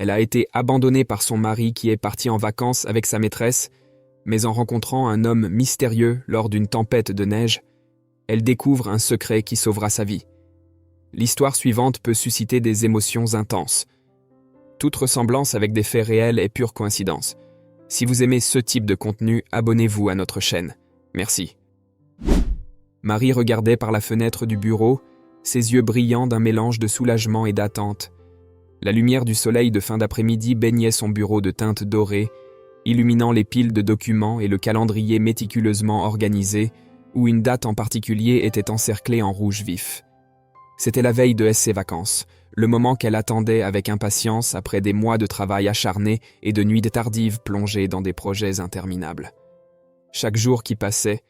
Elle a été abandonnée par son mari qui est parti en vacances avec sa maîtresse, mais en rencontrant un homme mystérieux lors d'une tempête de neige, elle découvre un secret qui sauvera sa vie. L'histoire suivante peut susciter des émotions intenses. Toute ressemblance avec des faits réels est pure coïncidence. Si vous aimez ce type de contenu, abonnez-vous à notre chaîne. Merci. Marie regardait par la fenêtre du bureau, ses yeux brillants d'un mélange de soulagement et d'attente. La lumière du soleil de fin d'après-midi baignait son bureau de teinte dorée, illuminant les piles de documents et le calendrier méticuleusement organisé, où une date en particulier était encerclée en rouge vif. C'était la veille de ses vacances, le moment qu'elle attendait avec impatience après des mois de travail acharné et de nuits tardives plongées dans des projets interminables. Chaque jour qui passait,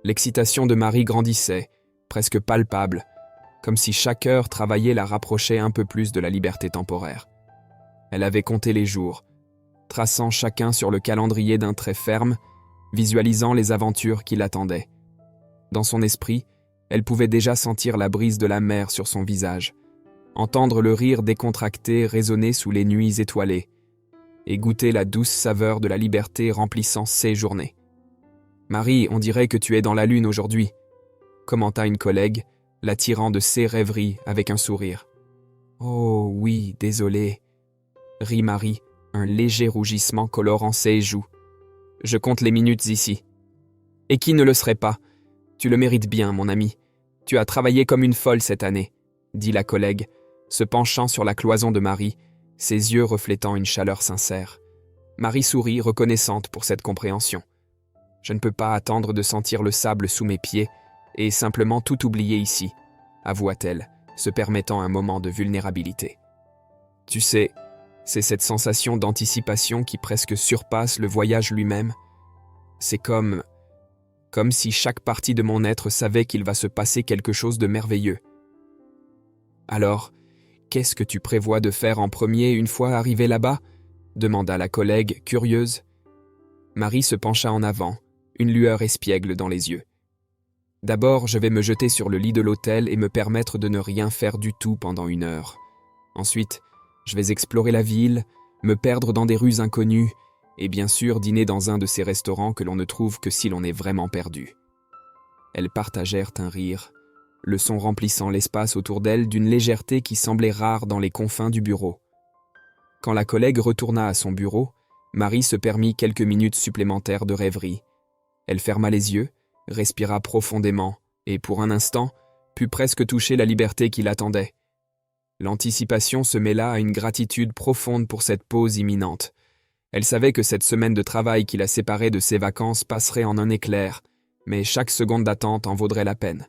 l'excitation de Marie grandissait, presque palpable, comme si chaque heure travaillée la rapprochait un peu plus de la liberté temporaire. Elle avait compté les jours, traçant chacun sur le calendrier d'un trait ferme, visualisant les aventures qui l'attendaient. Dans son esprit, elle pouvait déjà sentir la brise de la mer sur son visage, entendre le rire décontracté résonner sous les nuits étoilées, et goûter la douce saveur de la liberté remplissant ses journées. « Marie, on dirait que tu es dans la lune aujourd'hui », commenta une collègue, l'attirant de ses rêveries avec un sourire. « Oh oui, désolée », rit Marie, un léger rougissement colorant ses joues. « Je compte les minutes ici. »« Et qui ne le serait pas ? Tu le mérites bien, mon ami. Tu as travaillé comme une folle cette année, » dit la collègue, se penchant sur la cloison de Marie, ses yeux reflétant une chaleur sincère. Marie sourit, reconnaissante pour cette compréhension. « Je ne peux pas attendre de sentir le sable sous mes pieds et simplement tout oublier ici, » avoua-t-elle, se permettant un moment de vulnérabilité. « Tu sais, c'est cette sensation d'anticipation qui presque surpasse le voyage lui-même. C'est comme si chaque partie de mon être savait qu'il va se passer quelque chose de merveilleux. » « Alors, qu'est-ce que tu prévois de faire en premier une fois arrivé là-bas » demanda la collègue, curieuse. Marie se pencha en avant, une lueur espiègle dans les yeux. « D'abord, je vais me jeter sur le lit de l'hôtel et me permettre de ne rien faire du tout pendant 1 heure. Ensuite, je vais explorer la ville, me perdre dans des rues inconnues et bien sûr dîner dans un de ces restaurants que l'on ne trouve que si l'on est vraiment perdu. » Elles partagèrent un rire, le son remplissant l'espace autour d'elle d'une légèreté qui semblait rare dans les confins du bureau. Quand la collègue retourna à son bureau, Marie se permit quelques minutes supplémentaires de rêverie. Elle ferma les yeux, respira profondément et, pour un instant, put presque toucher la liberté qui l'attendait. L'anticipation se mêla à une gratitude profonde pour cette pause imminente. Elle savait que cette semaine de travail qui la séparait de ses vacances passerait en un éclair, mais chaque seconde d'attente en vaudrait la peine.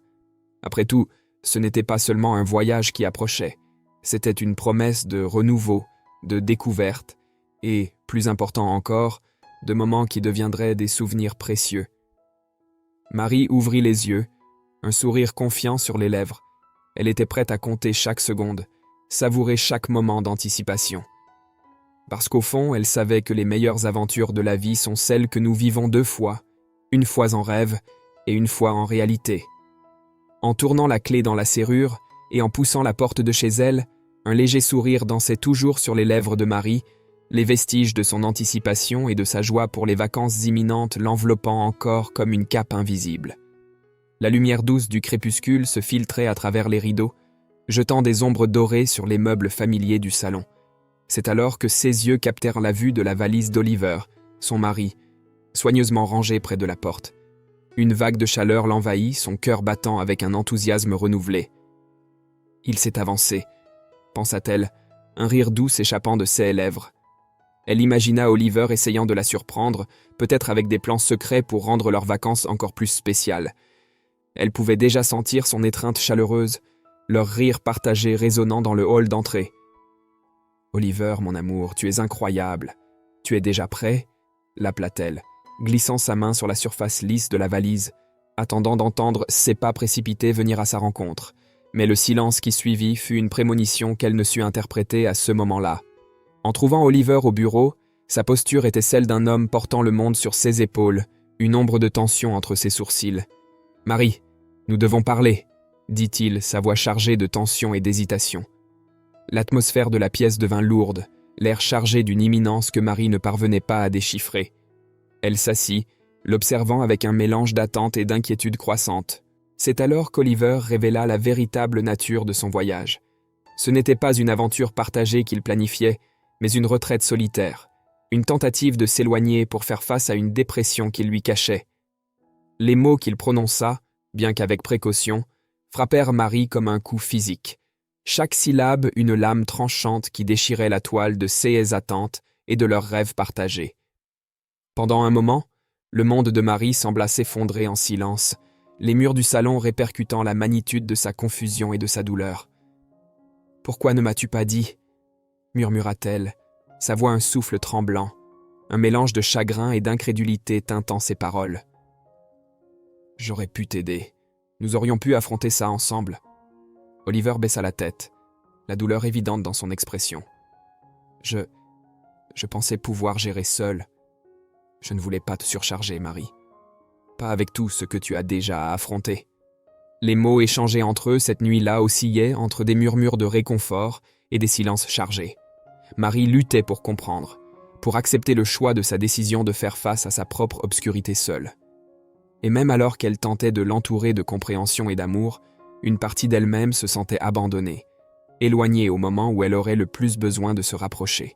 Après tout, ce n'était pas seulement un voyage qui approchait, c'était une promesse de renouveau, de découverte et, plus important encore, de moments qui deviendraient des souvenirs précieux. Marie ouvrit les yeux, un sourire confiant sur les lèvres. Elle était prête à compter chaque seconde, savourer chaque moment d'anticipation. Parce qu'au fond, elle savait que les meilleures aventures de la vie sont celles que nous vivons 2 fois, une fois en rêve et une fois en réalité. En tournant la clé dans la serrure et en poussant la porte de chez elle, un léger sourire dansait toujours sur les lèvres de Marie, les vestiges de son anticipation et de sa joie pour les vacances imminentes l'enveloppant encore comme une cape invisible. La lumière douce du crépuscule se filtrait à travers les rideaux, jetant des ombres dorées sur les meubles familiers du salon. C'est alors que ses yeux captèrent la vue de la valise d'Oliver, son mari, soigneusement rangée près de la porte. Une vague de chaleur l'envahit, son cœur battant avec un enthousiasme renouvelé. « Il s'est avancé », pensa-t-elle, un rire doux s'échappant de ses lèvres. Elle imagina Oliver essayant de la surprendre, peut-être avec des plans secrets pour rendre leurs vacances encore plus spéciales. Elle pouvait déjà sentir son étreinte chaleureuse, leur rire partagé résonnant dans le hall d'entrée. « Oliver, mon amour, tu es incroyable. Tu es déjà prêt ?» l'appela-t-elle, glissant sa main sur la surface lisse de la valise, attendant d'entendre ses pas précipités venir à sa rencontre. Mais le silence qui suivit fut une prémonition qu'elle ne sut interpréter à ce moment-là. En trouvant Oliver au bureau, sa posture était celle d'un homme portant le monde sur ses épaules, une ombre de tension entre ses sourcils. « Marie, nous devons parler », dit-il, sa voix chargée de tension et d'hésitation. L'atmosphère de la pièce devint lourde, l'air chargé d'une imminence que Marie ne parvenait pas à déchiffrer. Elle s'assit, l'observant avec un mélange d'attente et d'inquiétude croissante. C'est alors qu'Oliver révéla la véritable nature de son voyage. Ce n'était pas une aventure partagée qu'il planifiait, mais une retraite solitaire, une tentative de s'éloigner pour faire face à une dépression qu'il lui cachait. Les mots qu'il prononça, bien qu'avec précaution, frappèrent Marie comme un coup physique. Chaque syllabe une lame tranchante qui déchirait la toile de ses attentes et de leurs rêves partagés. Pendant un moment, le monde de Marie sembla s'effondrer en silence, les murs du salon répercutant la magnitude de sa confusion et de sa douleur. « Pourquoi ne m'as-tu pas dit ?» murmura-t-elle, sa voix un souffle tremblant, un mélange de chagrin et d'incrédulité teintant ses paroles. « J'aurais pu t'aider. Nous aurions pu affronter ça ensemble. » Oliver baissa la tête, la douleur évidente dans son expression. « Je pensais pouvoir gérer seul. Je ne voulais pas te surcharger, Marie. Pas avec tout ce que tu as déjà à affronter. » Les mots échangés entre eux cette nuit-là oscillaient entre des murmures de réconfort et des silences chargés. Marie luttait pour comprendre, pour accepter le choix de sa décision de faire face à sa propre obscurité seule. Et même alors qu'elle tentait de l'entourer de compréhension et d'amour, une partie d'elle-même se sentait abandonnée, éloignée au moment où elle aurait le plus besoin de se rapprocher.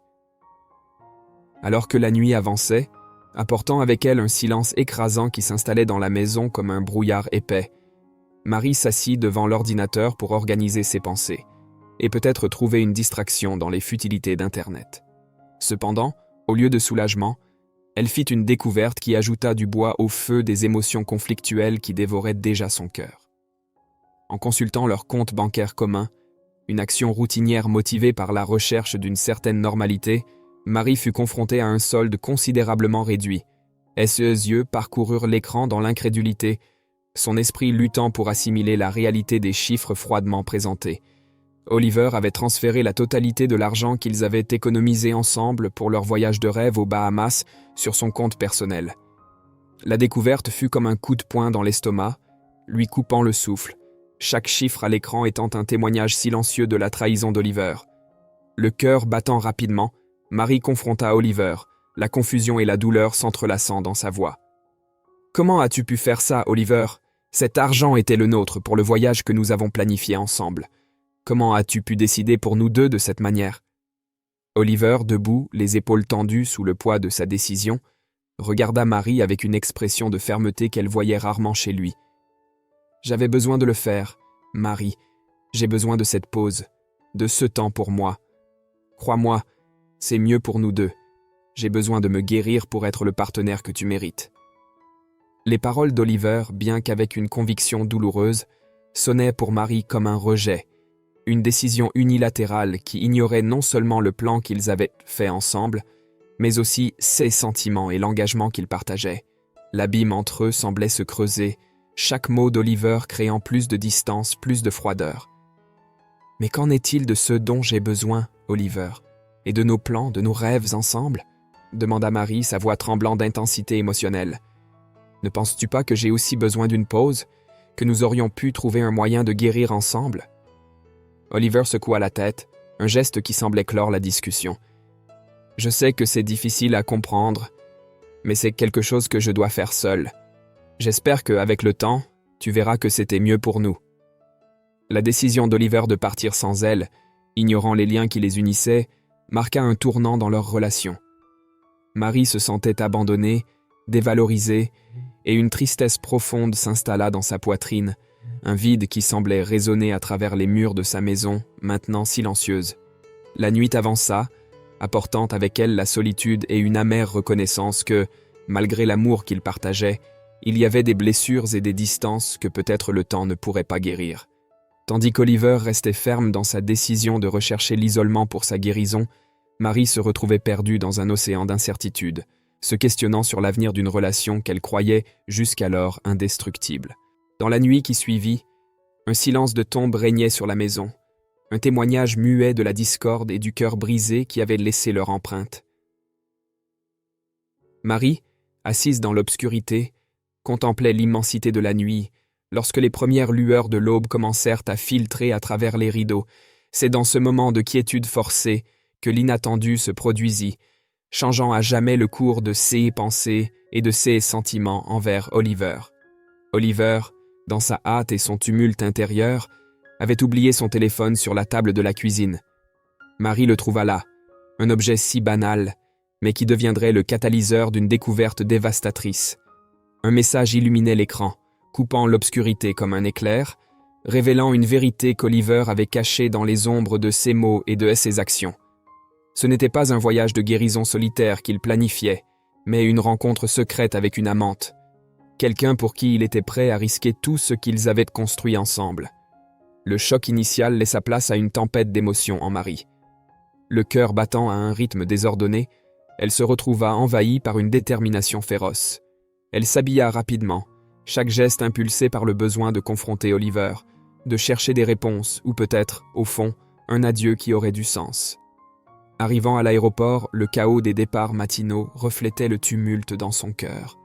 Alors que la nuit avançait, apportant avec elle un silence écrasant qui s'installait dans la maison comme un brouillard épais, Marie s'assit devant l'ordinateur pour organiser ses pensées, et peut-être trouver une distraction dans les futilités d'Internet. Cependant, au lieu de soulagement, elle fit une découverte qui ajouta du bois au feu des émotions conflictuelles qui dévoraient déjà son cœur. En consultant leur compte bancaire commun, une action routinière motivée par la recherche d'une certaine normalité, Marie fut confrontée à un solde considérablement réduit. Ses yeux parcoururent l'écran dans l'incrédulité, son esprit luttant pour assimiler la réalité des chiffres froidement présentés. Oliver avait transféré la totalité de l'argent qu'ils avaient économisé ensemble pour leur voyage de rêve aux Bahamas sur son compte personnel. La découverte fut comme un coup de poing dans l'estomac, lui coupant le souffle, chaque chiffre à l'écran étant un témoignage silencieux de la trahison d'Oliver. Le cœur battant rapidement, Marie confronta Oliver, la confusion et la douleur s'entrelaçant dans sa voix. « Comment as-tu pu faire ça, Oliver ? Cet argent était le nôtre pour le voyage que nous avons planifié ensemble. Comment as-tu pu décider pour nous deux de cette manière ?» Oliver, debout, les épaules tendues sous le poids de sa décision, regarda Marie avec une expression de fermeté qu'elle voyait rarement chez lui. « J'avais besoin de le faire, Marie. J'ai besoin de cette pause, de ce temps pour moi. Crois-moi, c'est mieux pour nous deux. J'ai besoin de me guérir pour être le partenaire que tu mérites. » Les paroles d'Oliver, bien qu'avec une conviction douloureuse, sonnaient pour Marie comme un rejet, une décision unilatérale qui ignorait non seulement le plan qu'ils avaient fait ensemble, mais aussi ses sentiments et l'engagement qu'ils partageaient. L'abîme entre eux semblait se creuser, chaque mot d'Oliver créant plus de distance, plus de froideur. « Mais qu'en est-il de ce dont j'ai besoin, Oliver, et de nos plans, de nos rêves ensemble ?» demanda Marie, sa voix tremblant d'intensité émotionnelle. « Ne penses-tu pas que j'ai aussi besoin d'une pause, que nous aurions pu trouver un moyen de guérir ensemble ?» Oliver secoua la tête, un geste qui semblait clore la discussion. « Je sais que c'est difficile à comprendre, mais c'est quelque chose que je dois faire seul. J'espère qu'avec le temps, tu verras que c'était mieux pour nous. » La décision d'Oliver de partir sans elle, ignorant les liens qui les unissaient, marqua un tournant dans leur relation. Marie se sentait abandonnée, dévalorisée, et une tristesse profonde s'installa dans sa poitrine, un vide qui semblait résonner à travers les murs de sa maison, maintenant silencieuse. La nuit avança, apportant avec elle la solitude et une amère reconnaissance que, malgré l'amour qu'ils partageaient, il y avait des blessures et des distances que peut-être le temps ne pourrait pas guérir. Tandis qu'Oliver restait ferme dans sa décision de rechercher l'isolement pour sa guérison, Marie se retrouvait perdue dans un océan d'incertitude, se questionnant sur l'avenir d'une relation qu'elle croyait jusqu'alors indestructible. Dans la nuit qui suivit, un silence de tombe régnait sur la maison, un témoignage muet de la discorde et du cœur brisé qui avaient laissé leur empreinte. Marie, assise dans l'obscurité, contemplait l'immensité de la nuit, lorsque les premières lueurs de l'aube commencèrent à filtrer à travers les rideaux. C'est dans ce moment de quiétude forcée que l'inattendu se produisit, changeant à jamais le cours de ses pensées et de ses sentiments envers Oliver. Oliver, dans sa hâte et son tumulte intérieur, avait oublié son téléphone sur la table de la cuisine. Marie le trouva là, un objet si banal, mais qui deviendrait le catalyseur d'une découverte dévastatrice. Un message illuminait l'écran, coupant l'obscurité comme un éclair, révélant une vérité qu'Oliver avait cachée dans les ombres de ses mots et de ses actions. Ce n'était pas un voyage de guérison solitaire qu'il planifiait, mais une rencontre secrète avec une amante, quelqu'un pour qui il était prêt à risquer tout ce qu'ils avaient construit ensemble. Le choc initial laissa place à une tempête d'émotions en Marie. Le cœur battant à un rythme désordonné, elle se retrouva envahie par une détermination féroce. Elle s'habilla rapidement, chaque geste impulsé par le besoin de confronter Oliver, de chercher des réponses ou peut-être, au fond, un adieu qui aurait du sens. Arrivant à l'aéroport, le chaos des départs matinaux reflétait le tumulte dans son cœur.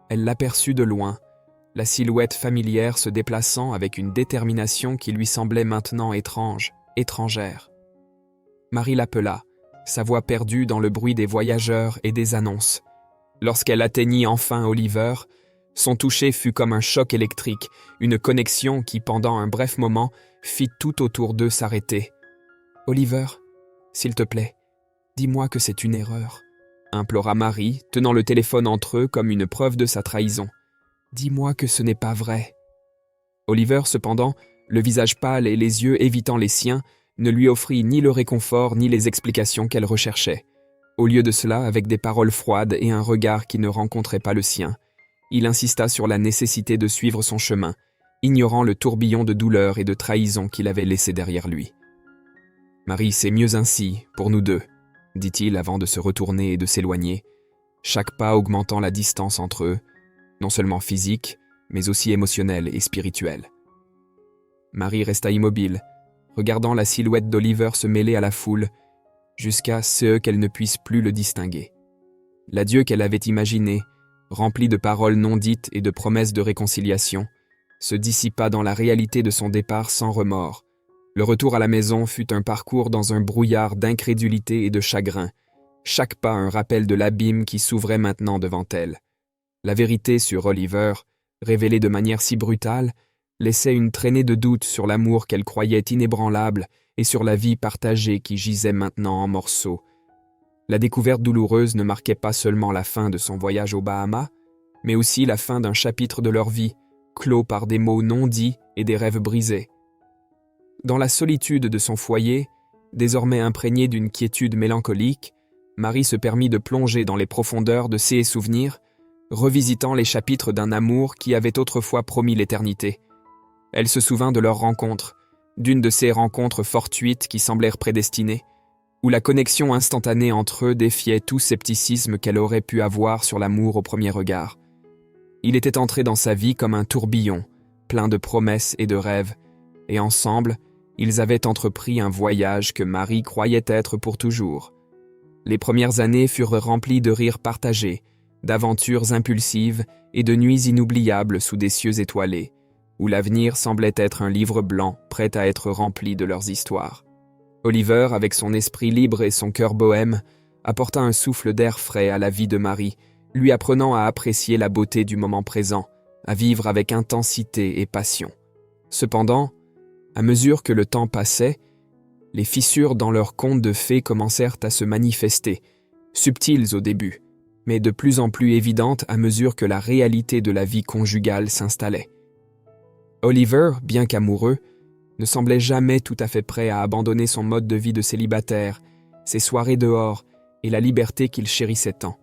Elle l'aperçut de loin, la silhouette familière se déplaçant avec une détermination qui lui semblait maintenant étrange, étrangère. Marie l'appela, sa voix perdue dans le bruit des voyageurs et des annonces. Lorsqu'elle atteignit enfin Oliver, son toucher fut comme un choc électrique, une connexion qui, pendant un bref moment, fit tout autour d'eux s'arrêter. « Oliver, s'il te plaît, dis-moi que c'est une erreur. » implora Marie, tenant le téléphone entre eux comme une preuve de sa trahison. « Dis-moi que ce n'est pas vrai. » Oliver, cependant, le visage pâle et les yeux évitant les siens, ne lui offrit ni le réconfort ni les explications qu'elle recherchait. Au lieu de cela, avec des paroles froides et un regard qui ne rencontrait pas le sien, il insista sur la nécessité de suivre son chemin, ignorant le tourbillon de douleur et de trahison qu'il avait laissé derrière lui. « Marie, c'est mieux ainsi, pour nous deux, » dit-il avant de se retourner et de s'éloigner, chaque pas augmentant la distance entre eux, non seulement physique, mais aussi émotionnelle et spirituelle. Marie resta immobile, regardant la silhouette d'Oliver se mêler à la foule, jusqu'à ce qu'elle ne puisse plus le distinguer. L'adieu qu'elle avait imaginé, rempli de paroles non dites et de promesses de réconciliation, se dissipa dans la réalité de son départ sans remords. Le retour à la maison fut un parcours dans un brouillard d'incrédulité et de chagrin, chaque pas un rappel de l'abîme qui s'ouvrait maintenant devant elle. La vérité sur Oliver, révélée de manière si brutale, laissait une traînée de doute sur l'amour qu'elle croyait inébranlable et sur la vie partagée qui gisait maintenant en morceaux. La découverte douloureuse ne marquait pas seulement la fin de son voyage aux Bahamas, mais aussi la fin d'un chapitre de leur vie, clos par des mots non dits et des rêves brisés. Dans la solitude de son foyer, désormais imprégnée d'une quiétude mélancolique, Marie se permit de plonger dans les profondeurs de ses souvenirs, revisitant les chapitres d'un amour qui avait autrefois promis l'éternité. Elle se souvint de leur rencontre, d'une de ces rencontres fortuites qui semblèrent prédestinées, où la connexion instantanée entre eux défiait tout scepticisme qu'elle aurait pu avoir sur l'amour au premier regard. Il était entré dans sa vie comme un tourbillon, plein de promesses et de rêves, et ensemble, ils avaient entrepris un voyage que Marie croyait être pour toujours. Les premières années furent remplies de rires partagés, d'aventures impulsives et de nuits inoubliables sous des cieux étoilés, où l'avenir semblait être un livre blanc prêt à être rempli de leurs histoires. Oliver, avec son esprit libre et son cœur bohème, apporta un souffle d'air frais à la vie de Marie, lui apprenant à apprécier la beauté du moment présent, à vivre avec intensité et passion. Cependant, à mesure que le temps passait, les fissures dans leur conte de fées commencèrent à se manifester, subtiles au début, mais de plus en plus évidentes à mesure que la réalité de la vie conjugale s'installait. Oliver, bien qu'amoureux, ne semblait jamais tout à fait prêt à abandonner son mode de vie de célibataire, ses soirées dehors et la liberté qu'il chérissait tant.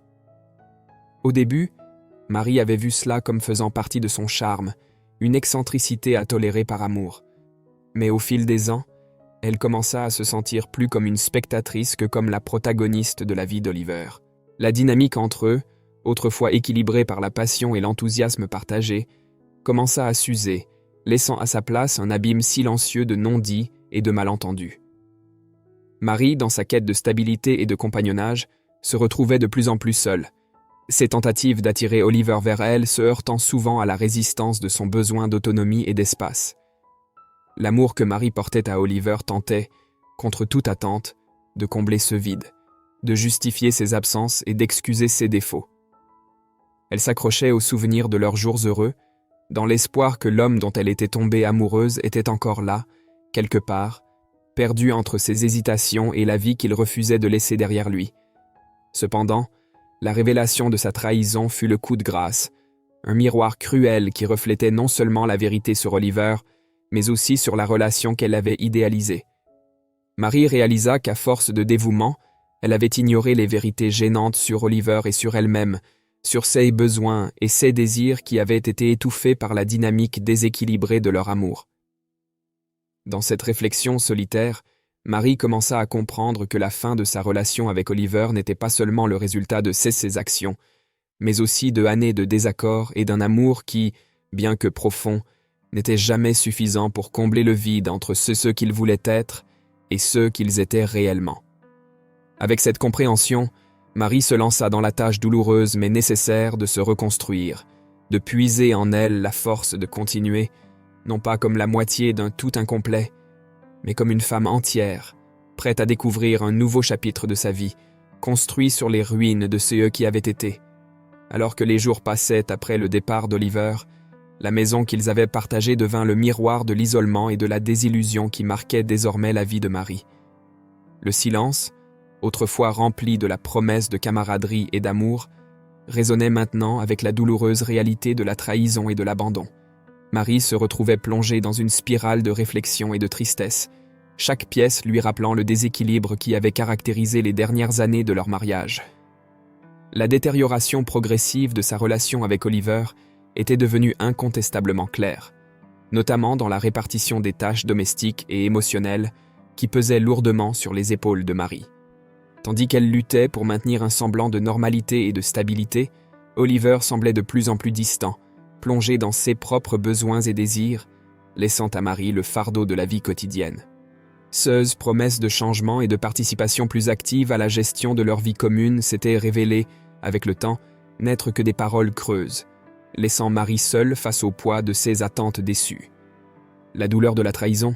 Au début, Marie avait vu cela comme faisant partie de son charme, une excentricité à tolérer par amour. Mais au fil des ans, elle commença à se sentir plus comme une spectatrice que comme la protagoniste de la vie d'Oliver. La dynamique entre eux, autrefois équilibrée par la passion et l'enthousiasme partagé, commença à s'user, laissant à sa place un abîme silencieux de non-dits et de malentendus. Marie, dans sa quête de stabilité et de compagnonnage, se retrouvait de plus en plus seule, ses tentatives d'attirer Oliver vers elle se heurtant souvent à la résistance de son besoin d'autonomie et d'espace. L'amour que Marie portait à Oliver tentait, contre toute attente, de combler ce vide, de justifier ses absences et d'excuser ses défauts. Elle s'accrochait aux souvenirs de leurs jours heureux, dans l'espoir que l'homme dont elle était tombée amoureuse était encore là, quelque part, perdu entre ses hésitations et la vie qu'il refusait de laisser derrière lui. Cependant, la révélation de sa trahison fut le coup de grâce, un miroir cruel qui reflétait non seulement la vérité sur Oliver, mais aussi sur la relation qu'elle avait idéalisée. Marie réalisa qu'à force de dévouement, elle avait ignoré les vérités gênantes sur Oliver et sur elle-même, sur ses besoins et ses désirs qui avaient été étouffés par la dynamique déséquilibrée de leur amour. Dans cette réflexion solitaire, Marie commença à comprendre que la fin de sa relation avec Oliver n'était pas seulement le résultat de ses actions, mais aussi de années de désaccords et d'un amour qui, bien que profond, n'était jamais suffisant pour combler le vide entre ceux qu'ils voulaient être et ceux qu'ils étaient réellement. Avec cette compréhension, Marie se lança dans la tâche douloureuse mais nécessaire de se reconstruire, de puiser en elle la force de continuer, non pas comme la moitié d'un tout incomplet, mais comme une femme entière, prête à découvrir un nouveau chapitre de sa vie, construit sur les ruines de ceux qui avaient été. Alors que les jours passaient après le départ d'Oliver, la maison qu'ils avaient partagée devint le miroir de l'isolement et de la désillusion qui marquait désormais la vie de Marie. Le silence, autrefois rempli de la promesse de camaraderie et d'amour, résonnait maintenant avec la douloureuse réalité de la trahison et de l'abandon. Marie se retrouvait plongée dans une spirale de réflexion et de tristesse, chaque pièce lui rappelant le déséquilibre qui avait caractérisé les dernières années de leur mariage. La détérioration progressive de sa relation avec Oliver était devenue incontestablement claire, notamment dans la répartition des tâches domestiques et émotionnelles qui pesaient lourdement sur les épaules de Marie. Tandis qu'elle luttait pour maintenir un semblant de normalité et de stabilité, Oliver semblait de plus en plus distant, plongé dans ses propres besoins et désirs, laissant à Marie le fardeau de la vie quotidienne. Seules promesses de changement et de participation plus active à la gestion de leur vie commune s'étaient révélées, avec le temps, n'être que des paroles creuses, laissant Marie seule face au poids de ses attentes déçues. La douleur de la trahison,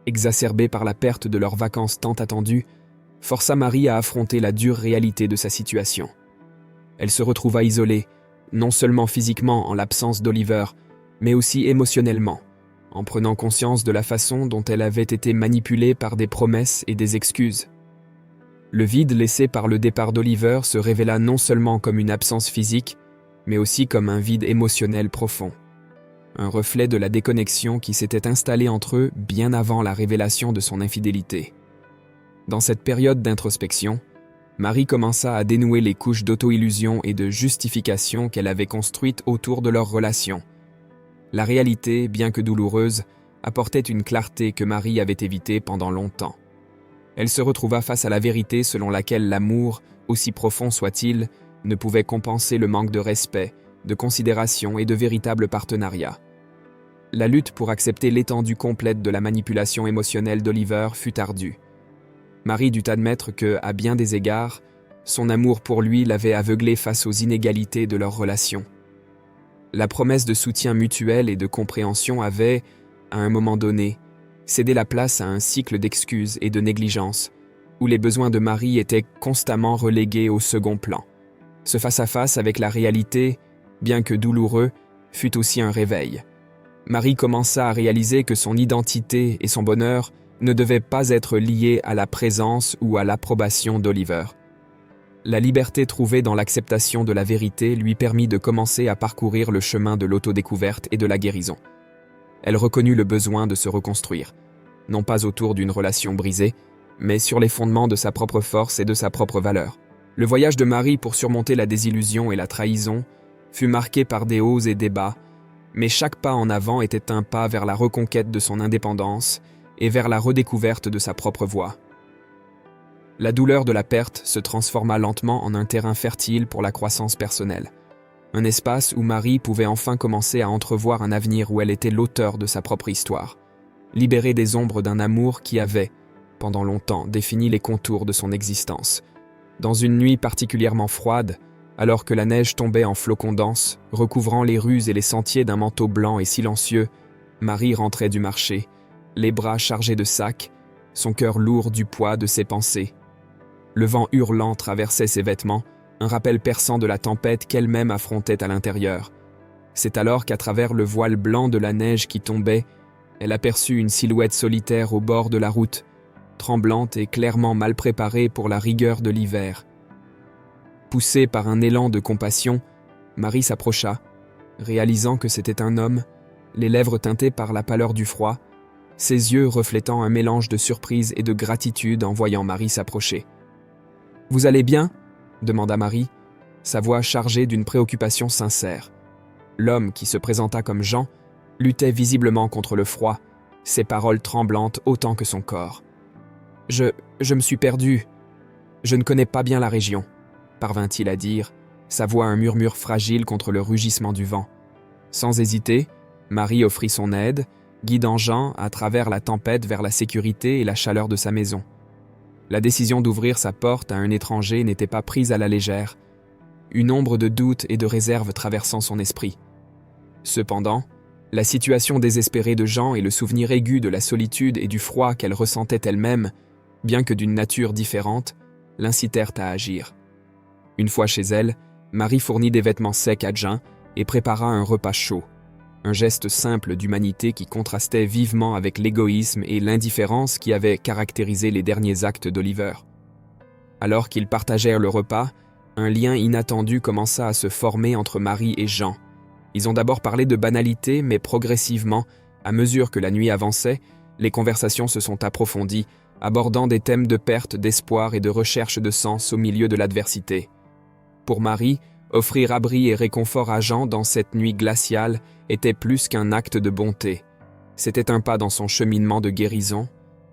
exacerbée par la perte de leurs vacances tant attendues, força Marie à affronter la dure réalité de sa situation. Elle se retrouva isolée, non seulement physiquement en l'absence d'Oliver, mais aussi émotionnellement, en prenant conscience de la façon dont elle avait été manipulée par des promesses et des excuses. Le vide laissé par le départ d'Oliver se révéla non seulement comme une absence physique, mais aussi comme un vide émotionnel profond. Un reflet de la déconnexion qui s'était installée entre eux bien avant la révélation de son infidélité. Dans cette période d'introspection, Marie commença à dénouer les couches d'auto-illusion et de justification qu'elle avait construites autour de leur relation. La réalité, bien que douloureuse, apportait une clarté que Marie avait évitée pendant longtemps. Elle se retrouva face à la vérité selon laquelle l'amour, aussi profond soit-il, ne pouvait compenser le manque de respect, de considération et de véritable partenariat. La lutte pour accepter l'étendue complète de la manipulation émotionnelle d'Oliver fut ardue. Marie dut admettre que, à bien des égards, son amour pour lui l'avait aveuglée face aux inégalités de leur relation. La promesse de soutien mutuel et de compréhension avait, à un moment donné, cédé la place à un cycle d'excuses et de négligence, où les besoins de Marie étaient constamment relégués au second plan. Ce face-à-face avec la réalité, bien que douloureux, fut aussi un réveil. Marie commença à réaliser que son identité et son bonheur ne devaient pas être liés à la présence ou à l'approbation d'Oliver. La liberté trouvée dans l'acceptation de la vérité lui permit de commencer à parcourir le chemin de l'autodécouverte et de la guérison. Elle reconnut le besoin de se reconstruire, non pas autour d'une relation brisée, mais sur les fondements de sa propre force et de sa propre valeur. Le voyage de Marie pour surmonter la désillusion et la trahison fut marqué par des hauts et des bas, mais chaque pas en avant était un pas vers la reconquête de son indépendance et vers la redécouverte de sa propre voie. La douleur de la perte se transforma lentement en un terrain fertile pour la croissance personnelle. Un espace où Marie pouvait enfin commencer à entrevoir un avenir où elle était l'auteur de sa propre histoire, libérée des ombres d'un amour qui avait, pendant longtemps, défini les contours de son existence. Dans une nuit particulièrement froide, alors que la neige tombait en flocons denses, recouvrant les rues et les sentiers d'un manteau blanc et silencieux, Marie rentrait du marché, les bras chargés de sacs, son cœur lourd du poids de ses pensées, Le vent hurlant traversait ses vêtements, un rappel perçant de la tempête qu'elle-même affrontait à l'intérieur. C'est alors qu'à travers le voile blanc de la neige qui tombait, elle aperçut une silhouette solitaire au bord de la route, tremblante et clairement mal préparée pour la rigueur de l'hiver. Poussée par un élan de compassion, Marie s'approcha, réalisant que c'était un homme, les lèvres teintées par la pâleur du froid, ses yeux reflétant un mélange de surprise et de gratitude en voyant Marie s'approcher. « Vous allez bien ?» demanda Marie, sa voix chargée d'une préoccupation sincère. L'homme, qui se présenta comme Jean, luttait visiblement contre le froid, ses paroles tremblantes autant que son corps. « Je me suis perdu. Je ne connais pas bien la région, » parvint-il à dire, sa voix un murmure fragile contre le rugissement du vent. Sans hésiter, Marie offrit son aide, guidant Jean à travers la tempête vers la sécurité et la chaleur de sa maison. La décision d'ouvrir sa porte à un étranger n'était pas prise à la légère, une ombre de doute et de réserve traversant son esprit. Cependant, la situation désespérée de Jean et le souvenir aigu de la solitude et du froid qu'elle ressentait elle-même, bien que d'une nature différente, l'incitèrent à agir. Une fois chez elle, Marie fournit des vêtements secs à Jean et prépara un repas chaud, un geste simple d'humanité qui contrastait vivement avec l'égoïsme et l'indifférence qui avaient caractérisé les derniers actes d'Oliver. Alors qu'ils partagèrent le repas, un lien inattendu commença à se former entre Marie et Jean. Ils ont d'abord parlé de banalités, mais progressivement, à mesure que la nuit avançait, les conversations se sont approfondies, abordant des thèmes de perte d'espoir et de recherche de sens au milieu de l'adversité. Pour Marie, offrir abri et réconfort à Jean dans cette nuit glaciale était plus qu'un acte de bonté. C'était un pas dans son cheminement de guérison,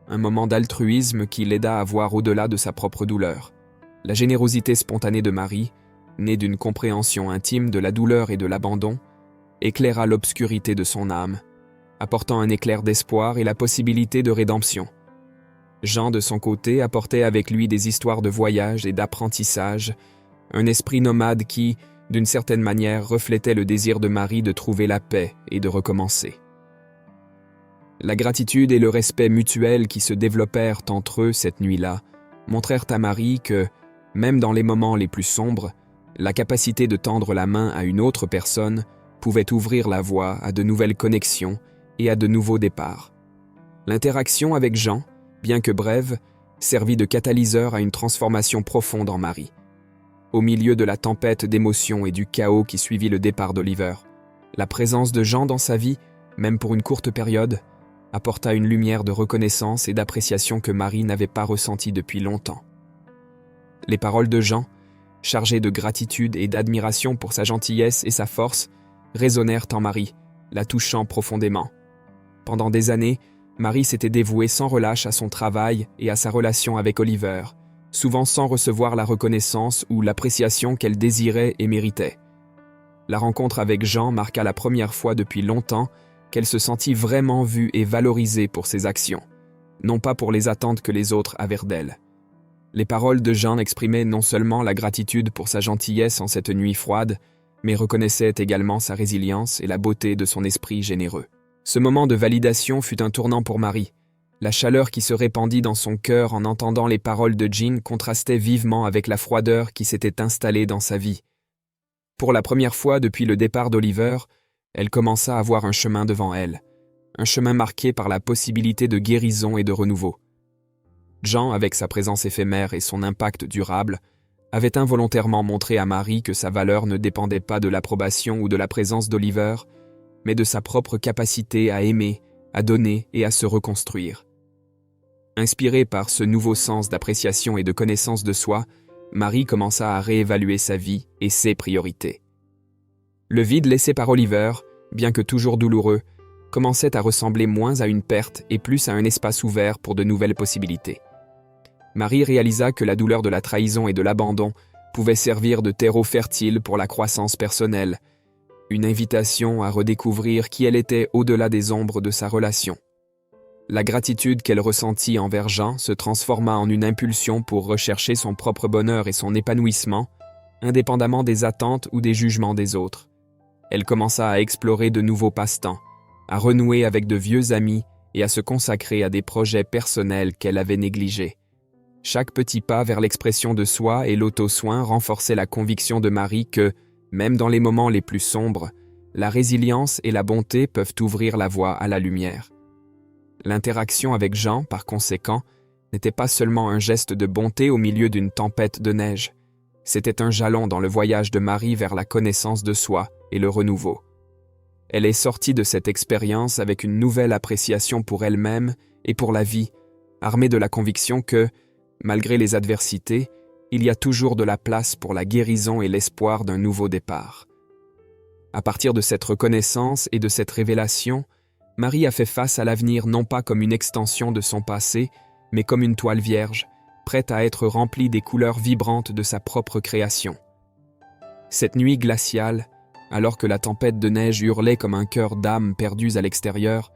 un moment d'altruisme qui l'aida à voir au-delà de sa propre douleur. La générosité spontanée de Marie, née d'une compréhension intime de la douleur et de l'abandon, éclaira l'obscurité de son âme, apportant un éclair d'espoir et la possibilité de rédemption. Jean, de son côté, apportait avec lui des histoires de voyage et d'apprentissage, un esprit nomade qui, d'une certaine manière, reflétait le désir de Marie de trouver la paix et de recommencer. La gratitude et le respect mutuel qui se développèrent entre eux cette nuit-là montrèrent à Marie que, même dans les moments les plus sombres, la capacité de tendre la main à une autre personne pouvait ouvrir la voie à de nouvelles connexions et à de nouveaux départs. L'interaction avec Jean, bien que brève, servit de catalyseur à une transformation profonde en Marie. Au milieu de la tempête d'émotions et du chaos qui suivit le départ d'Oliver, la présence de Jean dans sa vie, même pour une courte période, apporta une lumière de reconnaissance et d'appréciation que Marie n'avait pas ressentie depuis longtemps. Les paroles de Jean, chargées de gratitude et d'admiration pour sa gentillesse et sa force, résonnèrent en Marie, la touchant profondément. Pendant des années, Marie s'était dévouée sans relâche à son travail et à sa relation avec Oliver, souvent sans recevoir la reconnaissance ou l'appréciation qu'elle désirait et méritait. La rencontre avec Jean marqua la première fois depuis longtemps qu'elle se sentit vraiment vue et valorisée pour ses actions, non pas pour les attentes que les autres avaient d'elle. Les paroles de Jean exprimaient non seulement la gratitude pour sa gentillesse en cette nuit froide, mais reconnaissaient également sa résilience et la beauté de son esprit généreux. Ce moment de validation fut un tournant pour Marie. La chaleur qui se répandit dans son cœur en entendant les paroles de Jean contrastait vivement avec la froideur qui s'était installée dans sa vie. Pour la première fois depuis le départ d'Oliver, elle commença à voir un chemin devant elle, un chemin marqué par la possibilité de guérison et de renouveau. Jean, avec sa présence éphémère et son impact durable, avait involontairement montré à Marie que sa valeur ne dépendait pas de l'approbation ou de la présence d'Oliver, mais de sa propre capacité à aimer, à donner et à se reconstruire. Inspirée par ce nouveau sens d'appréciation et de connaissance de soi, Marie commença à réévaluer sa vie et ses priorités. Le vide laissé par Oliver, bien que toujours douloureux, commençait à ressembler moins à une perte et plus à un espace ouvert pour de nouvelles possibilités. Marie réalisa que la douleur de la trahison et de l'abandon pouvait servir de terreau fertile pour la croissance personnelle, une invitation à redécouvrir qui elle était au-delà des ombres de sa relation. La gratitude qu'elle ressentit envers Jean se transforma en une impulsion pour rechercher son propre bonheur et son épanouissement, indépendamment des attentes ou des jugements des autres. Elle commença à explorer de nouveaux passe-temps, à renouer avec de vieux amis et à se consacrer à des projets personnels qu'elle avait négligés. Chaque petit pas vers l'expression de soi et l'auto-soin renforçait la conviction de Marie que, même dans les moments les plus sombres, la résilience et la bonté peuvent ouvrir la voie à la lumière. L'interaction avec Jean, par conséquent, n'était pas seulement un geste de bonté au milieu d'une tempête de neige. C'était un jalon dans le voyage de Marie vers la connaissance de soi et le renouveau. Elle est sortie de cette expérience avec une nouvelle appréciation pour elle-même et pour la vie, armée de la conviction que, malgré les adversités, il y a toujours de la place pour la guérison et l'espoir d'un nouveau départ. À partir de cette reconnaissance et de cette révélation, Marie a fait face à l'avenir non pas comme une extension de son passé, mais comme une toile vierge, prête à être remplie des couleurs vibrantes de sa propre création. Cette nuit glaciale, alors que la tempête de neige hurlait comme un cœur d'âmes perdues à l'extérieur,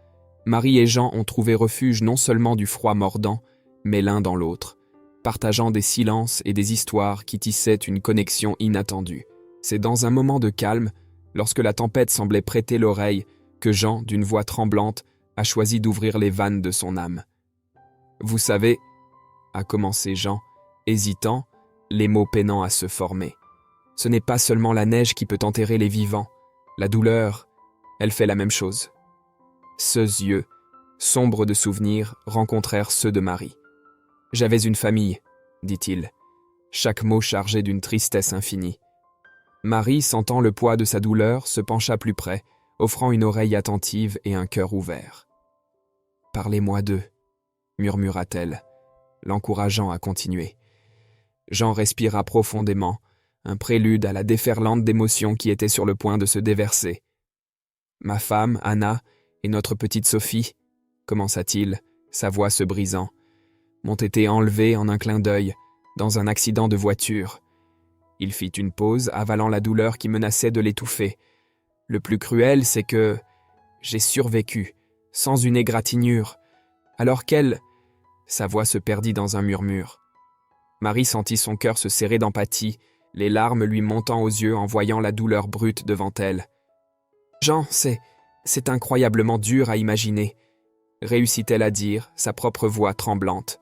Marie et Jean ont trouvé refuge non seulement du froid mordant, mais l'un dans l'autre, partageant des silences et des histoires qui tissaient une connexion inattendue. C'est dans un moment de calme, lorsque la tempête semblait prêter l'oreille, que Jean, d'une voix tremblante, a choisi d'ouvrir les vannes de son âme. « Vous savez, » a commencé Jean, hésitant, les mots peinant à se former. « Ce n'est pas seulement la neige qui peut enterrer les vivants. La douleur, elle fait la même chose. » Ses yeux, sombres de souvenirs, rencontrèrent ceux de Marie. « J'avais une famille, » dit-il, chaque mot chargé d'une tristesse infinie. Marie, sentant le poids de sa douleur, se pencha plus près, offrant une oreille attentive et un cœur ouvert. « Parlez-moi d'eux, » murmura-t-elle, l'encourageant à continuer. Jean respira profondément, un prélude à la déferlante d'émotions qui était sur le point de se déverser. « Ma femme, Anna, et notre petite Sophie, » commença-t-il, sa voix se brisant, « m'ont été enlevés en un clin d'œil, dans un accident de voiture. » Il fit une pause, avalant la douleur qui menaçait de l'étouffer. « Le plus cruel, c'est que j'ai survécu, sans une égratignure, alors qu'elle... » Sa voix se perdit dans un murmure. Marie sentit son cœur se serrer d'empathie, les larmes lui montant aux yeux en voyant la douleur brute devant elle. « Jean, c'est incroyablement dur à imaginer, » réussit-elle à dire, sa propre voix tremblante.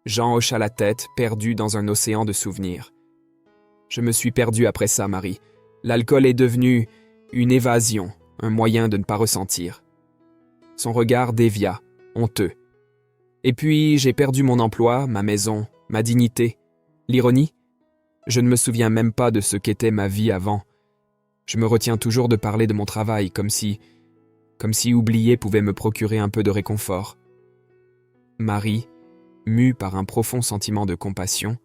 Jean hocha la tête, perdu dans un océan de souvenirs. « Je me suis perdu après ça, Marie. L'alcool est devenu une évasion, un moyen de ne pas ressentir. » Son regard dévia, honteux. « Et puis, j'ai perdu mon emploi, ma maison, ma dignité. L'ironie? Je ne me souviens même pas de ce qu'était ma vie avant. Je me retiens toujours de parler de mon travail, comme si oublier pouvait me procurer un peu de réconfort. » Marie, mue par un profond sentiment de compassion,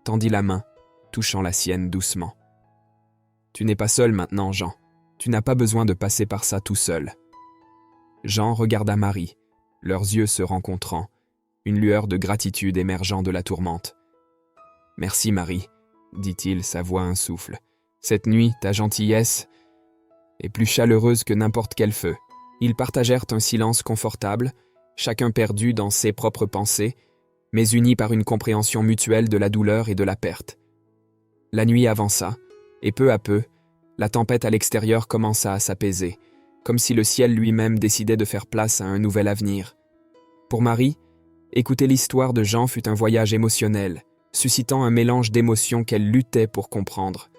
tendit la main, touchant la sienne doucement. « Tu n'es pas seul maintenant, Jean. Tu n'as pas besoin de passer par ça tout seul. » Jean regarda Marie, leurs yeux se rencontrant, une lueur de gratitude émergeant de la tourmente. « Merci, Marie, » dit-il, sa voix un souffle. « Cette nuit, ta gentillesse est plus chaleureuse que n'importe quel feu. » Ils partagèrent un silence confortable, chacun perdu dans ses propres pensées, mais unis par une compréhension mutuelle de la douleur et de la perte. La nuit avança, et peu à peu, la tempête à l'extérieur commença à s'apaiser, comme si le ciel lui-même décidait de faire place à un nouvel avenir. Pour Marie, écouter l'histoire de Jean fut un voyage émotionnel, suscitant un mélange d'émotions qu'elle luttait pour comprendre.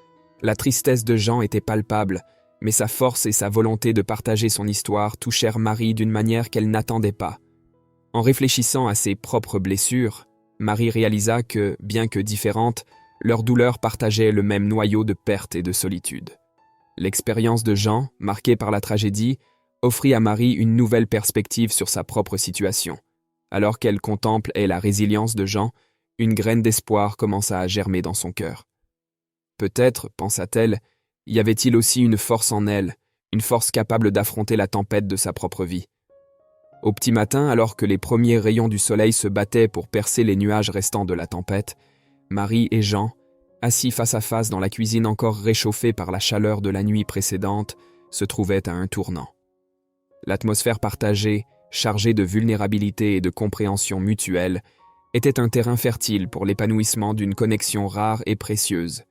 La tristesse de Jean était palpable, mais sa force et sa volonté de partager son histoire touchèrent Marie d'une manière qu'elle n'attendait pas. En réfléchissant à ses propres blessures, Marie réalisa que, bien que différentes, leurs douleurs partageaient le même noyau de perte et de solitude. L'expérience de Jean, marquée par la tragédie, offrit à Marie une nouvelle perspective sur sa propre situation. Alors qu'elle contemplait la résilience de Jean, une graine d'espoir commença à germer dans son cœur. Peut-être, pensa-t-elle, y avait-il aussi une force en elle, une force capable d'affronter la tempête de sa propre vie. Au petit matin, alors que les premiers rayons du soleil se battaient pour percer les nuages restants de la tempête, Marie et Jean, assis face à face dans la cuisine encore réchauffée par la chaleur de la nuit précédente, se trouvaient à un tournant. L'atmosphère partagée, chargée de vulnérabilité et de compréhension mutuelle, était un terrain fertile pour l'épanouissement d'une connexion rare et précieuse.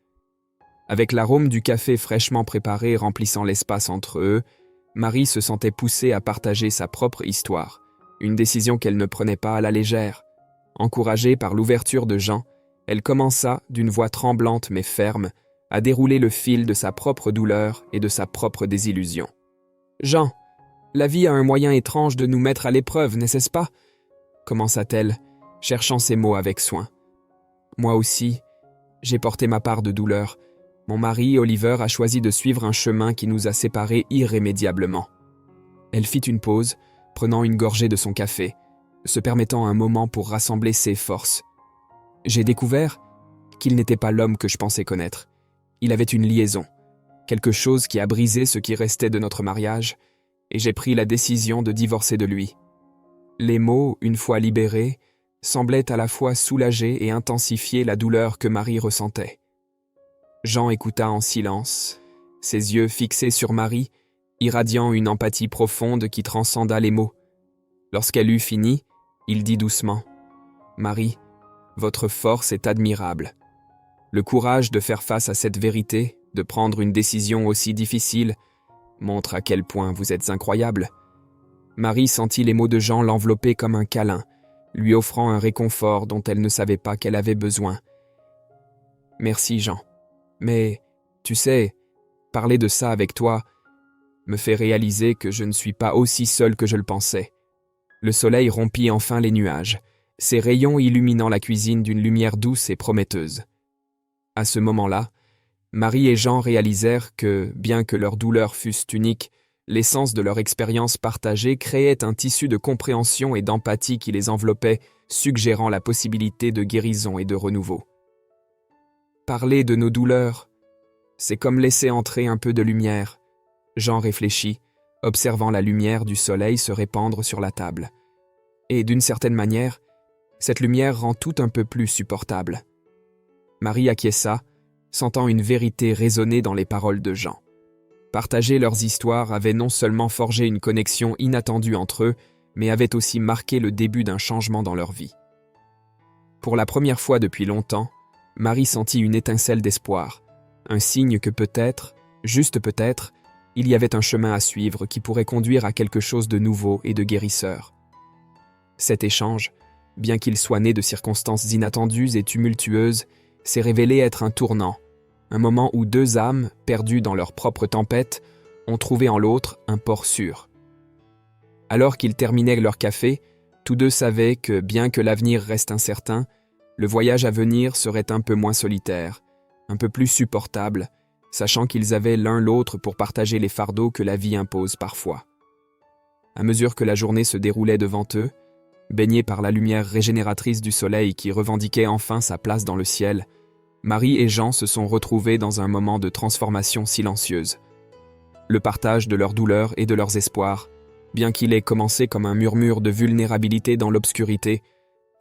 Avec l'arôme du café fraîchement préparé remplissant l'espace entre eux, Marie se sentait poussée à partager sa propre histoire, une décision qu'elle ne prenait pas à la légère. Encouragée par l'ouverture de Jean, elle commença, d'une voix tremblante mais ferme, à dérouler le fil de sa propre douleur et de sa propre désillusion. « Jean, la vie a un moyen étrange de nous mettre à l'épreuve, n'est-ce pas ?» commença-t-elle, cherchant ses mots avec soin. « Moi aussi, j'ai porté ma part de douleur. Mon mari, Oliver, a choisi de suivre un chemin qui nous a séparés irrémédiablement. » Elle fit une pause, prenant une gorgée de son café, se permettant un moment pour rassembler ses forces. J'ai découvert qu'il n'était pas l'homme que je pensais connaître. Il avait une liaison, quelque chose qui a brisé ce qui restait de notre mariage, et j'ai pris la décision de divorcer de lui. Les mots, une fois libérés, semblaient à la fois soulager et intensifier la douleur que Marie ressentait. Jean écouta en silence, ses yeux fixés sur Marie, irradiant une empathie profonde qui transcenda les mots. Lorsqu'elle eut fini, il dit doucement « Marie, votre force est admirable. Le courage de faire face à cette vérité, de prendre une décision aussi difficile, montre à quel point vous êtes incroyable. » Marie sentit les mots de Jean l'envelopper comme un câlin, lui offrant un réconfort dont elle ne savait pas qu'elle avait besoin. « Merci, Jean. Mais, tu sais, parler de ça avec toi me fait réaliser que je ne suis pas aussi seul que je le pensais. » Le soleil rompit enfin les nuages, ses rayons illuminant la cuisine d'une lumière douce et prometteuse. À ce moment-là, Marie et Jean réalisèrent que, bien que leurs douleurs fussent uniques, l'essence de leur expérience partagée créait un tissu de compréhension et d'empathie qui les enveloppait, suggérant la possibilité de guérison et de renouveau. Parler de nos douleurs, c'est comme laisser entrer un peu de lumière. Jean réfléchit, observant la lumière du soleil se répandre sur la table. Et d'une certaine manière, cette lumière rend tout un peu plus supportable. Marie acquiesça, sentant une vérité résonner dans les paroles de Jean. Partager leurs histoires avait non seulement forgé une connexion inattendue entre eux, mais avait aussi marqué le début d'un changement dans leur vie. Pour la première fois depuis longtemps, Marie sentit une étincelle d'espoir, un signe que peut-être, juste peut-être, il y avait un chemin à suivre qui pourrait conduire à quelque chose de nouveau et de guérisseur. Cet échange, bien qu'il soit né de circonstances inattendues et tumultueuses, s'est révélé être un tournant, un moment où deux âmes, perdues dans leur propre tempête, ont trouvé en l'autre un port sûr. Alors qu'ils terminaient leur café, tous deux savaient que, bien que l'avenir reste incertain, le voyage à venir serait un peu moins solitaire, un peu plus supportable, sachant qu'ils avaient l'un l'autre pour partager les fardeaux que la vie impose parfois. À mesure que la journée se déroulait devant eux, baignés par la lumière régénératrice du soleil qui revendiquait enfin sa place dans le ciel, Marie et Jean se sont retrouvés dans un moment de transformation silencieuse. Le partage de leurs douleurs et de leurs espoirs, bien qu'il ait commencé comme un murmure de vulnérabilité dans l'obscurité,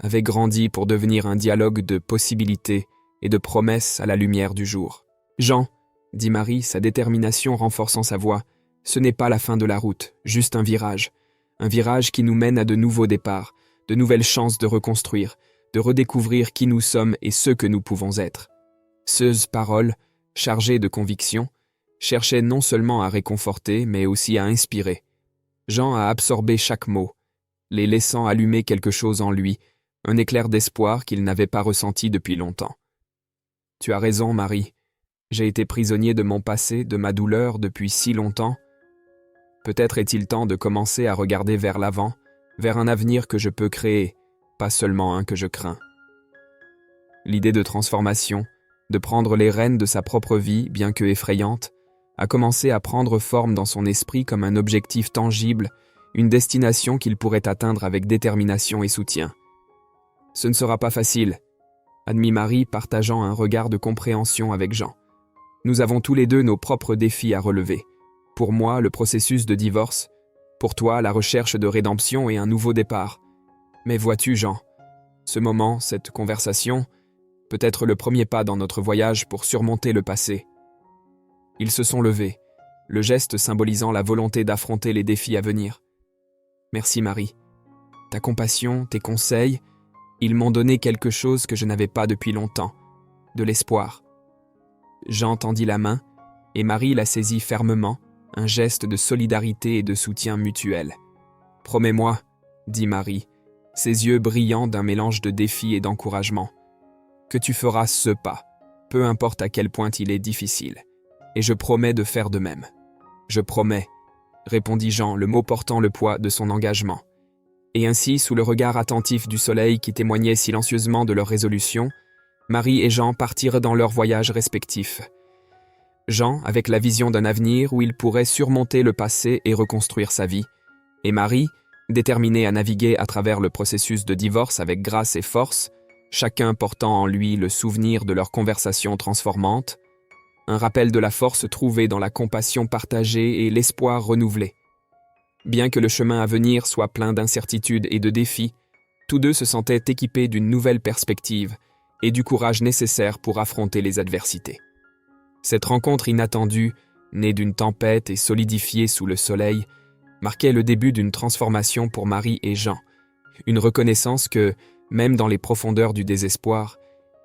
avait grandi pour devenir un dialogue de possibilités et de promesses à la lumière du jour. « Jean, » dit Marie, sa détermination renforçant sa voix, « ce n'est pas la fin de la route, juste un virage qui nous mène à de nouveaux départs, de nouvelles chances de reconstruire, de redécouvrir qui nous sommes et ce que nous pouvons être. » Ces paroles, chargées de conviction, cherchaient non seulement à réconforter, mais aussi à inspirer. Jean a absorbé chaque mot, les laissant allumer quelque chose en lui, un éclair d'espoir qu'il n'avait pas ressenti depuis longtemps. « Tu as raison, Marie. J'ai été prisonnier de mon passé, de ma douleur depuis si longtemps. Peut-être est-il temps de commencer à regarder vers l'avant, vers un avenir que je peux créer, pas seulement un que je crains. » L'idée de transformation, de prendre les rênes de sa propre vie, bien que effrayante, a commencé à prendre forme dans son esprit comme un objectif tangible, une destination qu'il pourrait atteindre avec détermination et soutien. « Ce ne sera pas facile, » admit Marie, partageant un regard de compréhension avec Jean. « Nous avons tous les deux nos propres défis à relever. Pour moi, le processus de divorce. Pour toi, la recherche de rédemption et un nouveau départ. Mais vois-tu, Jean, ce moment, cette conversation, peut être le premier pas dans notre voyage pour surmonter le passé. » Ils se sont levés, le geste symbolisant la volonté d'affronter les défis à venir. « Merci, Marie. Ta compassion, tes conseils, ils m'ont donné quelque chose que je n'avais pas depuis longtemps, de l'espoir. » Jean tendit la main, et Marie la saisit fermement, un geste de solidarité et de soutien mutuel. « Promets-moi, » dit Marie, ses yeux brillants d'un mélange de défi et d'encouragement. Que tu feras ce pas, peu importe à quel point il est difficile, et je promets de faire de même. Je promets, répondit Jean, le mot portant le poids de son engagement. Et ainsi, sous le regard attentif du soleil qui témoignait silencieusement de leur résolution, Marie et Jean partirent dans leurs voyages respectifs. Jean, avec la vision d'un avenir où il pourrait surmonter le passé et reconstruire sa vie, et Marie, déterminée à naviguer à travers le processus de divorce avec grâce et force, chacun portant en lui le souvenir de leur conversation transformante, un rappel de la force trouvée dans la compassion partagée et l'espoir renouvelé. Bien que le chemin à venir soit plein d'incertitudes et de défis, tous deux se sentaient équipés d'une nouvelle perspective et du courage nécessaire pour affronter les adversités. Cette rencontre inattendue, née d'une tempête et solidifiée sous le soleil, marquait le début d'une transformation pour Marie et Jean, une reconnaissance que, même dans les profondeurs du désespoir,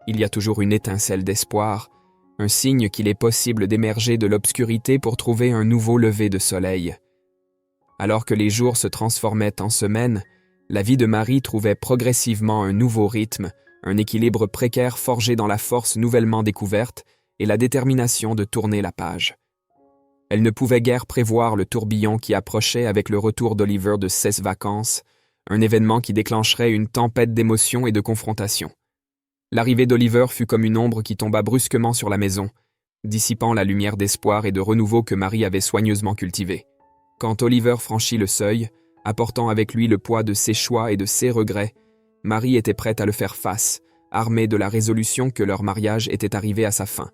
il y a toujours une étincelle d'espoir, un signe qu'il est possible d'émerger de l'obscurité pour trouver un nouveau lever de soleil. Alors que les jours se transformaient en semaines, la vie de Marie trouvait progressivement un nouveau rythme, un équilibre précaire forgé dans la force nouvellement découverte et la détermination de tourner la page. Elle ne pouvait guère prévoir le tourbillon qui approchait avec le retour d'Oliver de ses vacances, un événement qui déclencherait une tempête d'émotions et de confrontations. L'arrivée d'Oliver fut comme une ombre qui tomba brusquement sur la maison, dissipant la lumière d'espoir et de renouveau que Marie avait soigneusement cultivée. Quand Oliver franchit le seuil, apportant avec lui le poids de ses choix et de ses regrets, Marie était prête à le faire face, armée de la résolution que leur mariage était arrivé à sa fin.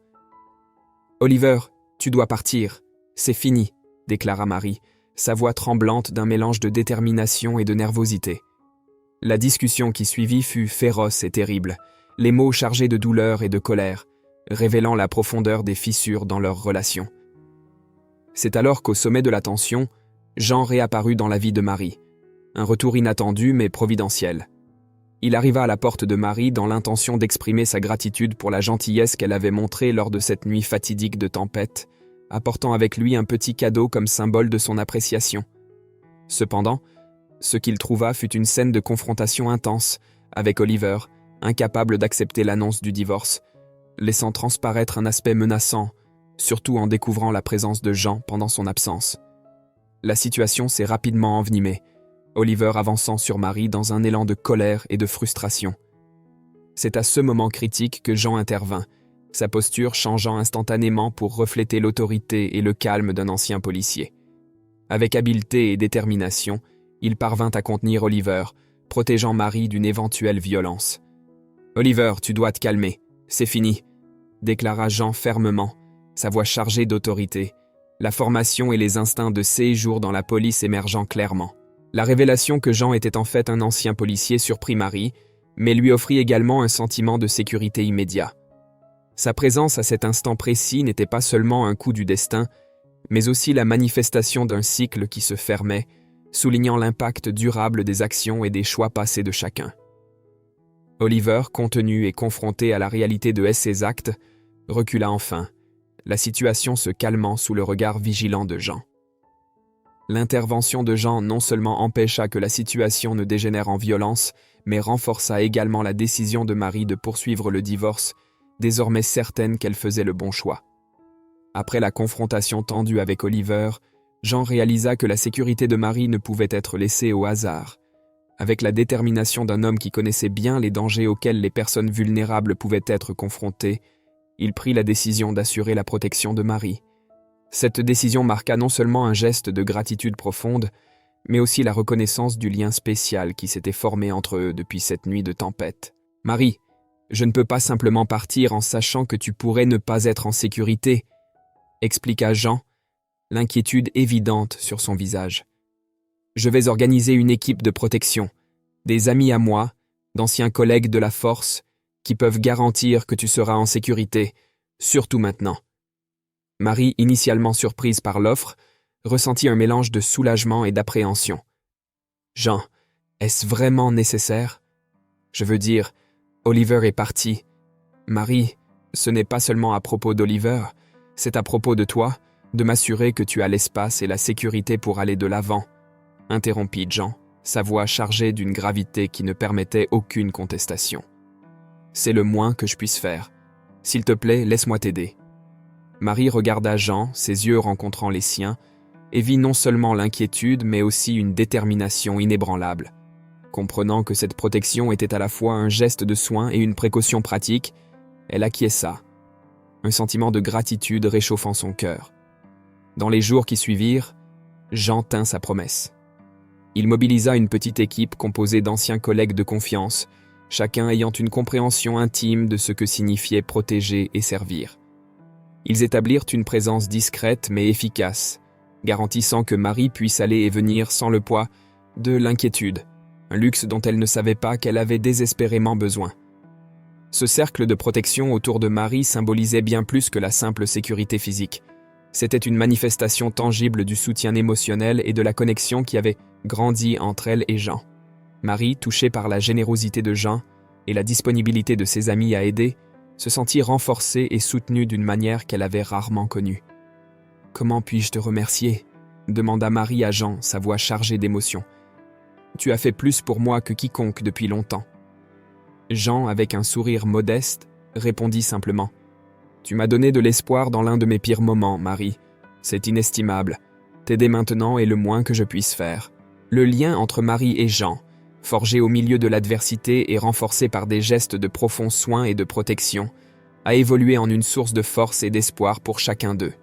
« Oliver, tu dois partir. C'est fini, » déclara Marie, sa voix tremblante d'un mélange de détermination et de nervosité. La discussion qui suivit fut féroce et terrible, les mots chargés de douleur et de colère, révélant la profondeur des fissures dans leur relation. C'est alors qu'au sommet de la tension, Jean réapparut dans la vie de Marie. Un retour inattendu mais providentiel. Il arriva à la porte de Marie dans l'intention d'exprimer sa gratitude pour la gentillesse qu'elle avait montrée lors de cette nuit fatidique de tempête, apportant avec lui un petit cadeau comme symbole de son appréciation. Cependant, ce qu'il trouva fut une scène de confrontation intense, avec Oliver, incapable d'accepter l'annonce du divorce, laissant transparaître un aspect menaçant, surtout en découvrant la présence de Jean pendant son absence. La situation s'est rapidement envenimée, Oliver avançant sur Marie dans un élan de colère et de frustration. C'est à ce moment critique que Jean intervint, sa posture changeant instantanément pour refléter l'autorité et le calme d'un ancien policier. Avec habileté et détermination, il parvint à contenir Oliver, protégeant Marie d'une éventuelle violence. « Oliver, tu dois te calmer, c'est fini », déclara Jean fermement, sa voix chargée d'autorité, la formation et les instincts de séjour dans la police émergeant clairement. La révélation que Jean était en fait un ancien policier surprit Marie, mais lui offrit également un sentiment de sécurité immédiat. Sa présence à cet instant précis n'était pas seulement un coup du destin, mais aussi la manifestation d'un cycle qui se fermait, soulignant l'impact durable des actions et des choix passés de chacun. Oliver, contenu et confronté à la réalité de ses actes, recula enfin, la situation se calmant sous le regard vigilant de Jean. L'intervention de Jean non seulement empêcha que la situation ne dégénère en violence, mais renforça également la décision de Marie de poursuivre le divorce, désormais certaine qu'elle faisait le bon choix. Après la confrontation tendue avec Oliver, Jean réalisa que la sécurité de Marie ne pouvait être laissée au hasard. Avec la détermination d'un homme qui connaissait bien les dangers auxquels les personnes vulnérables pouvaient être confrontées, il prit la décision d'assurer la protection de Marie. Cette décision marqua non seulement un geste de gratitude profonde, mais aussi la reconnaissance du lien spécial qui s'était formé entre eux depuis cette nuit de tempête. « Marie, je ne peux pas simplement partir en sachant que tu pourrais ne pas être en sécurité, » expliqua Jean, l'inquiétude évidente sur son visage. « Je vais organiser une équipe de protection, des amis à moi, d'anciens collègues de la force, qui peuvent garantir que tu seras en sécurité, surtout maintenant. » Marie, initialement surprise par l'offre, ressentit un mélange de soulagement et d'appréhension. « Jean, est-ce vraiment nécessaire? Je veux dire, Oliver est parti. Marie, ce n'est pas seulement à propos d'Oliver, c'est à propos de toi, de m'assurer que tu as l'espace et la sécurité pour aller de l'avant, » interrompit Jean, sa voix chargée d'une gravité qui ne permettait aucune contestation. « C'est le moins que je puisse faire. S'il te plaît, laisse-moi t'aider. » Marie regarda Jean, ses yeux rencontrant les siens, et vit non seulement l'inquiétude, mais aussi une détermination inébranlable. Comprenant que cette protection était à la fois un geste de soin et une précaution pratique, elle acquiesça, un sentiment de gratitude réchauffant son cœur. Dans les jours qui suivirent, Jean tint sa promesse. Il mobilisa une petite équipe composée d'anciens collègues de confiance, chacun ayant une compréhension intime de ce que signifiait protéger et servir. Ils établirent une présence discrète mais efficace, garantissant que Marie puisse aller et venir sans le poids de l'inquiétude, un luxe dont elle ne savait pas qu'elle avait désespérément besoin. Ce cercle de protection autour de Marie symbolisait bien plus que la simple sécurité physique. C'était une manifestation tangible du soutien émotionnel et de la connexion qui avait grandi entre elle et Jean. Marie, touchée par la générosité de Jean et la disponibilité de ses amis à aider, se sentit renforcée et soutenue d'une manière qu'elle avait rarement connue. « Comment puis-je te remercier ?» demanda Marie à Jean, sa voix chargée d'émotion. « Tu as fait plus pour moi que quiconque depuis longtemps. » Jean, avec un sourire modeste, répondit simplement. « Tu m'as donné de l'espoir dans l'un de mes pires moments, Marie. C'est inestimable. T'aider maintenant est le moins que je puisse faire. » Le lien entre Marie et Jean, forgé au milieu de l'adversité et renforcé par des gestes de profond soin et de protection, a évolué en une source de force et d'espoir pour chacun d'eux.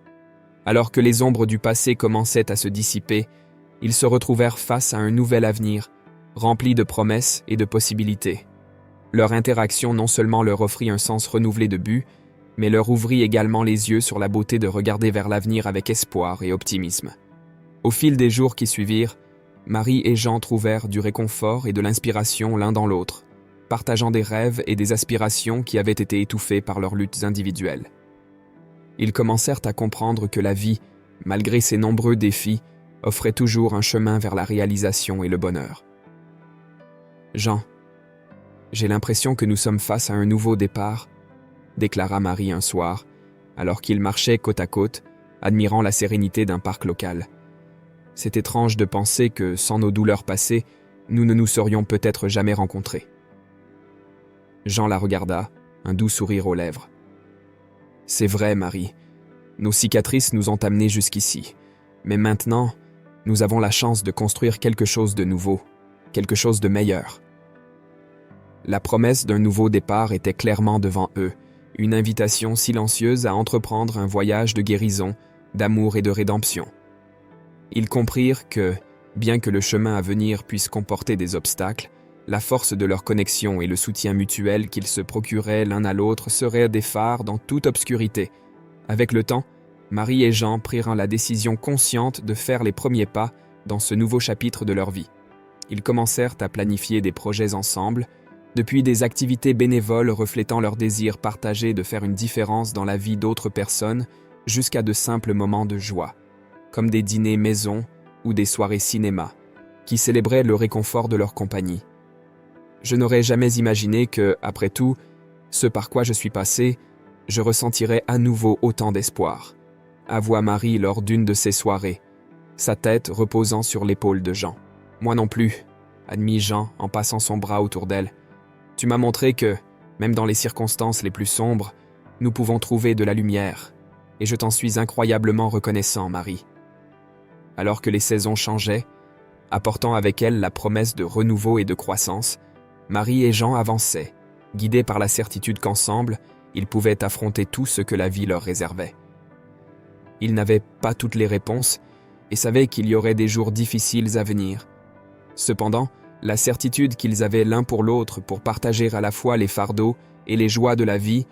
Alors que les ombres du passé commençaient à se dissiper, ils se retrouvèrent face à un nouvel avenir, rempli de promesses et de possibilités. Leur interaction non seulement leur offrit un sens renouvelé de but, mais leur ouvrit également les yeux sur la beauté de regarder vers l'avenir avec espoir et optimisme. Au fil des jours qui suivirent, Marie et Jean trouvèrent du réconfort et de l'inspiration l'un dans l'autre, partageant des rêves et des aspirations qui avaient été étouffés par leurs luttes individuelles. Ils commencèrent à comprendre que la vie, malgré ses nombreux défis, offrait toujours un chemin vers la réalisation et le bonheur. « Jean, j'ai l'impression que nous sommes face à un nouveau départ, » déclara Marie un soir, alors qu'ils marchaient côte à côte, admirant la sérénité d'un parc local. C'est étrange de penser que, sans nos douleurs passées, nous ne nous serions peut-être jamais rencontrés. Jean la regarda, un doux sourire aux lèvres. « C'est vrai, Marie. Nos cicatrices nous ont amenés jusqu'ici. Mais maintenant, nous avons la chance de construire quelque chose de nouveau, quelque chose de meilleur. » La promesse d'un nouveau départ était clairement devant eux, une invitation silencieuse à entreprendre un voyage de guérison, d'amour et de rédemption. Ils comprirent que, bien que le chemin à venir puisse comporter des obstacles, la force de leur connexion et le soutien mutuel qu'ils se procuraient l'un à l'autre seraient des phares dans toute obscurité. Avec le temps, Marie et Jean prirent la décision consciente de faire les premiers pas dans ce nouveau chapitre de leur vie. Ils commencèrent à planifier des projets ensemble, depuis des activités bénévoles reflétant leur désir partagé de faire une différence dans la vie d'autres personnes, jusqu'à de simples moments de joie, comme des dîners maison ou des soirées cinéma, qui célébraient le réconfort de leur compagnie. Je n'aurais jamais imaginé que, après tout, ce par quoi je suis passé, je ressentirais à nouveau autant d'espoir, avoua Marie lors d'une de ces soirées, sa tête reposant sur l'épaule de Jean. « Moi non plus, » admit Jean en passant son bras autour d'elle. « Tu m'as montré que, même dans les circonstances les plus sombres, nous pouvons trouver de la lumière, et je t'en suis incroyablement reconnaissant, Marie. » Alors que les saisons changeaient, apportant avec elles la promesse de renouveau et de croissance, Marie et Jean avançaient, guidés par la certitude qu'ensemble, ils pouvaient affronter tout ce que la vie leur réservait. Ils n'avaient pas toutes les réponses et savaient qu'il y aurait des jours difficiles à venir. Cependant, la certitude qu'ils avaient l'un pour l'autre pour partager à la fois les fardeaux et les joies de la vie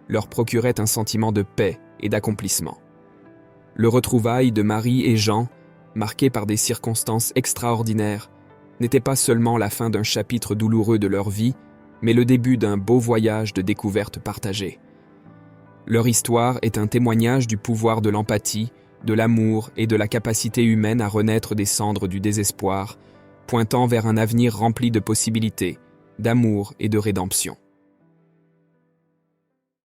leur procurait un sentiment de paix et d'accomplissement. Le retrouvaille de Marie et Jean, marqué par des circonstances extraordinaires, n'était pas seulement la fin d'un chapitre douloureux de leur vie, mais le début d'un beau voyage de découverte partagée. Leur histoire est un témoignage du pouvoir de l'empathie, de l'amour et de la capacité humaine à renaître des cendres du désespoir, pointant vers un avenir rempli de possibilités, d'amour et de rédemption.